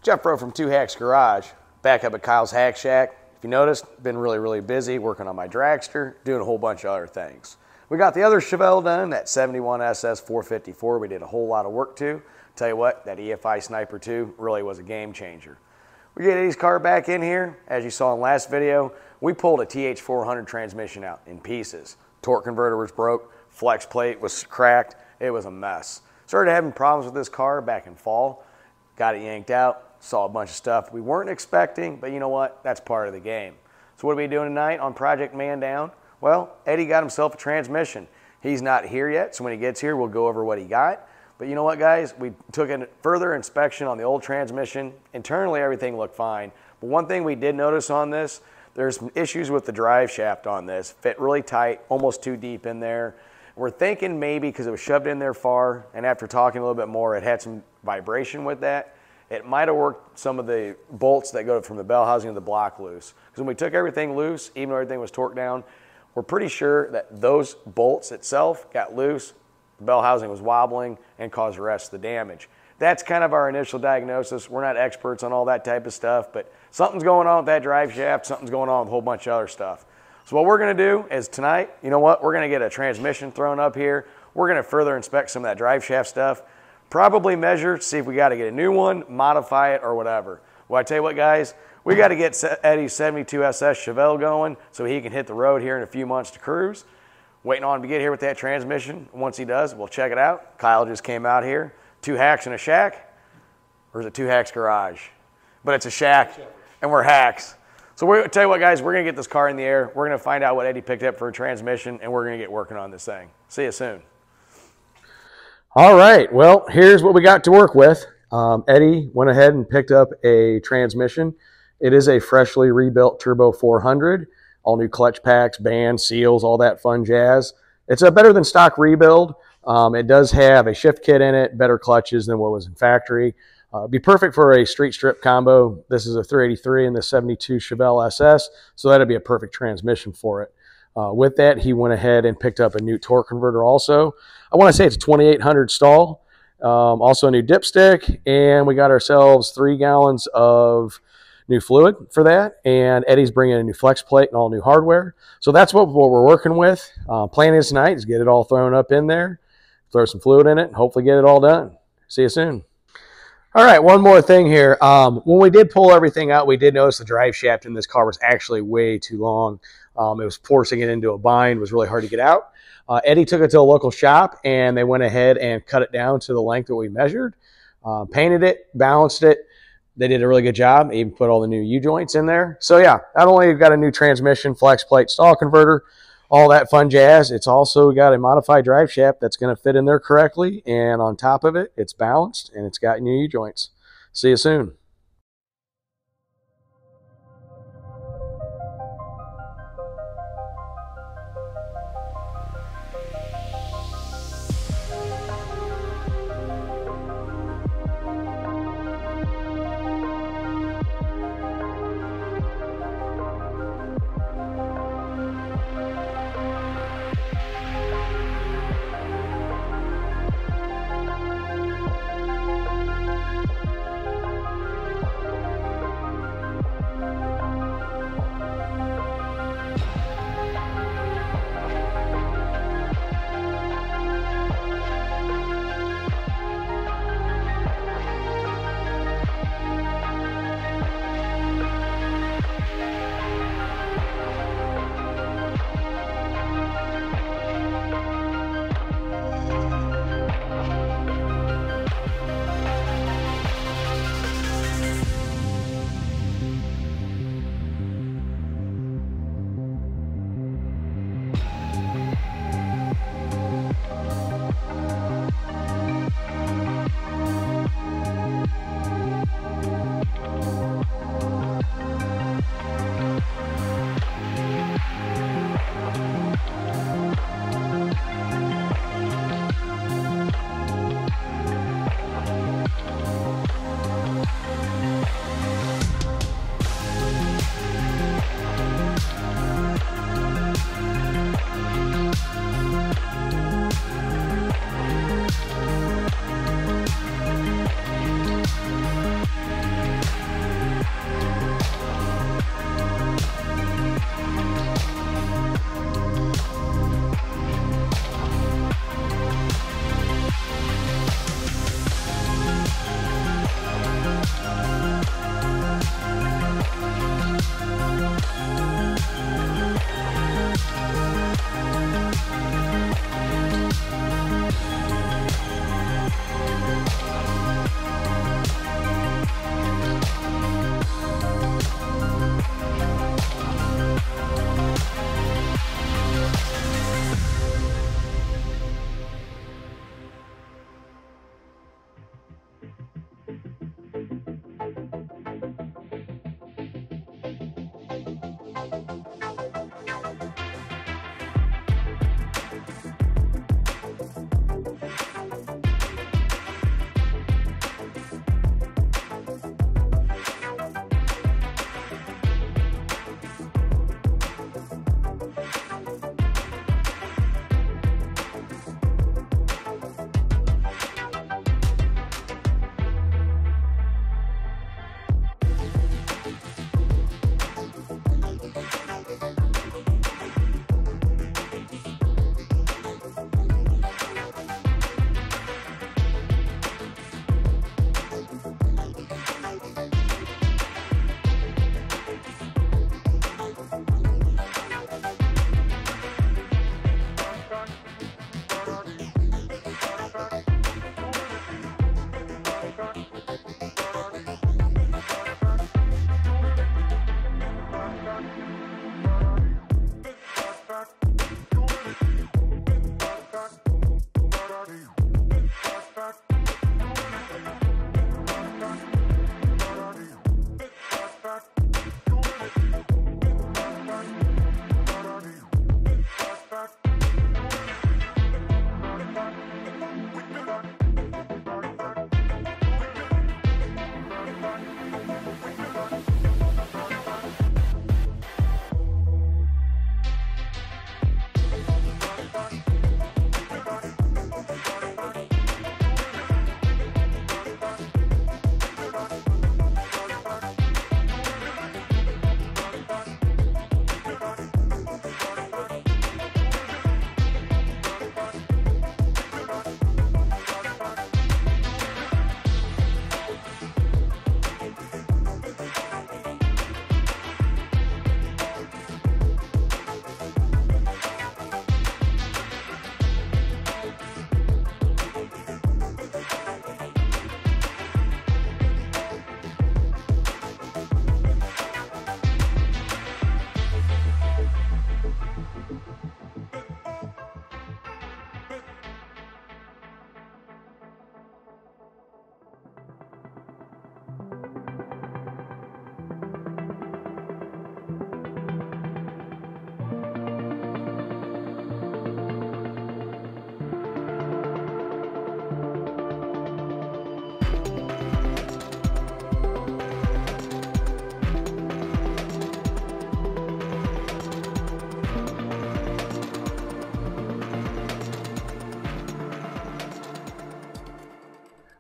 Jeff Bro from Two Hacks Garage, back up at Kyle's Hack Shack. If you noticed, been really busy working on my dragster, doing a whole bunch of other things. We got the other Chevelle done, that 71 SS 454. We did a whole lot of work to. Tell you what, that EFI Sniper 2 really was a game changer. We get Eddie's car back in here. As you saw in the last video, we pulled a TH400 transmission out in pieces. Torque converter was broke, flex plate was cracked. It was a mess. Started having problems with this car back in fall. Got it yanked out. Saw a bunch of stuff we weren't expecting, but you know what? That's part of the game. So what are we doing tonight on Project Man Down? Well, Eddie got himself a transmission. He's not here yet, so when he gets here, we'll go over what he got. But you know what, guys? We took a further inspection on the old transmission. Internally, everything looked fine. But one thing we did notice on this, there's some issues with the drive shaft on this. Fit really tight, almost too deep in there. We're thinking maybe because it was shoved in there far, and after talking a little bit more, it had some vibration with that. It might have worked some of the bolts that go from the bell housing to the block loose. Because when we took everything loose, even though everything was torqued down, we're pretty sure that those bolts itself got loose, the bell housing was wobbling, and caused the rest of the damage. That's kind of our initial diagnosis. We're not experts on all that type of stuff, but something's going on with that drive shaft, something's going on with a whole bunch of other stuff. So what we're gonna do is tonight, you know what, we're gonna get a transmission thrown up here. We're gonna further inspect some of that drive shaft stuff. Probably measure, see if we got to get a new one, modify it, or whatever. Well, I tell you what, guys, we got to get Eddie's 72 SS Chevelle going so he can hit the road here in a few months to cruise. Waiting on him to get here with that transmission. Once he does, we'll check it out. Kyle just came out here. Two hacks in a shack, or is it Two Hacks Garage? But it's a shack, and we're hacks. So we'll tell you what, guys, we're going to get this car in the air. We're going to find out what Eddie picked up for a transmission, and we're going to get working on this thing. See you soon. All right, well, here's what we got to work with. Eddie went ahead and picked up a transmission. It is a freshly rebuilt Turbo 400, all new clutch packs, bands, seals, all that fun jazz. It's a better than stock rebuild. It does have a shift kit in it, better clutches than what was in factory. Be perfect for a street strip combo. This is a 383 and the 72 Chevelle SS, so that'd be a perfect transmission for it. With that, he went ahead and picked up a new torque converter also. I want to say it's a 2800 stall. Also a new dipstick, and we got ourselves 3 gallons of new fluid for that. And Eddie's bringing a new flex plate and all new hardware. So that's what we're working with. Plan is tonight is get it all thrown up in there, throw some fluid in it, and hopefully get it all done. See you soon. All right, one more thing here. When we did pull everything out, we did notice the drive shaft in this car was actually way too long. It was forcing it into a bind. It was really hard to get out. Eddie took it to a local shop, and they went ahead and cut it down to the length that we measured, painted it, balanced it. They did a really good job. They even put all the new U-joints in there. So yeah, not only have we got a new transmission, flex plate, stall converter, all that fun jazz, it's also got a modified drive shaft that's going to fit in there correctly. And on top of it, it's balanced and it's got new U-joints. See you soon.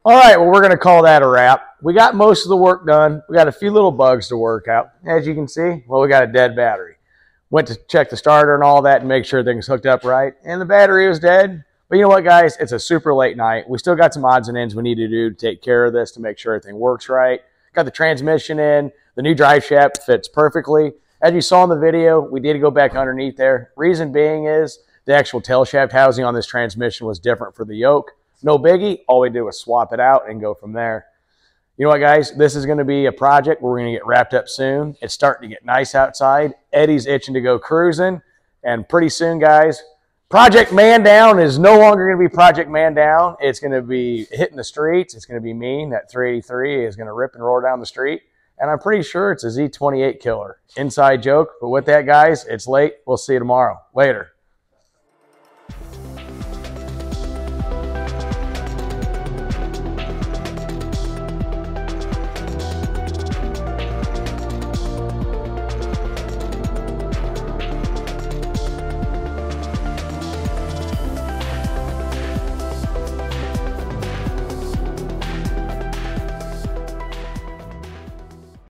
All right, well, we're going to call that a wrap. We got most of the work done. We got a few little bugs to work out. As you can see, well, we got a dead battery. Went to check the starter and all that and make sure everything's hooked up right, and the battery was dead. But you know what, guys? It's a super late night. We still got some odds and ends we need to do to take care of this to make sure everything works right. Got the transmission in. The new drive shaft fits perfectly. As you saw in the video, we did go back underneath there. Reason being is the actual tail shaft housing on this transmission was different for the yoke. No biggie. All we did was swap it out and go from there. You know what, guys? This is going to be a project where we're going to get wrapped up soon. It's starting to get nice outside. Eddie's itching to go cruising. And pretty soon, guys, Project Man Down is no longer going to be Project Man Down. It's going to be hitting the streets. It's going to be mean. That 383 is going to rip and roll down the street. And I'm pretty sure it's a Z28 killer. Inside joke. But with that, guys, it's late. We'll see you tomorrow. Later.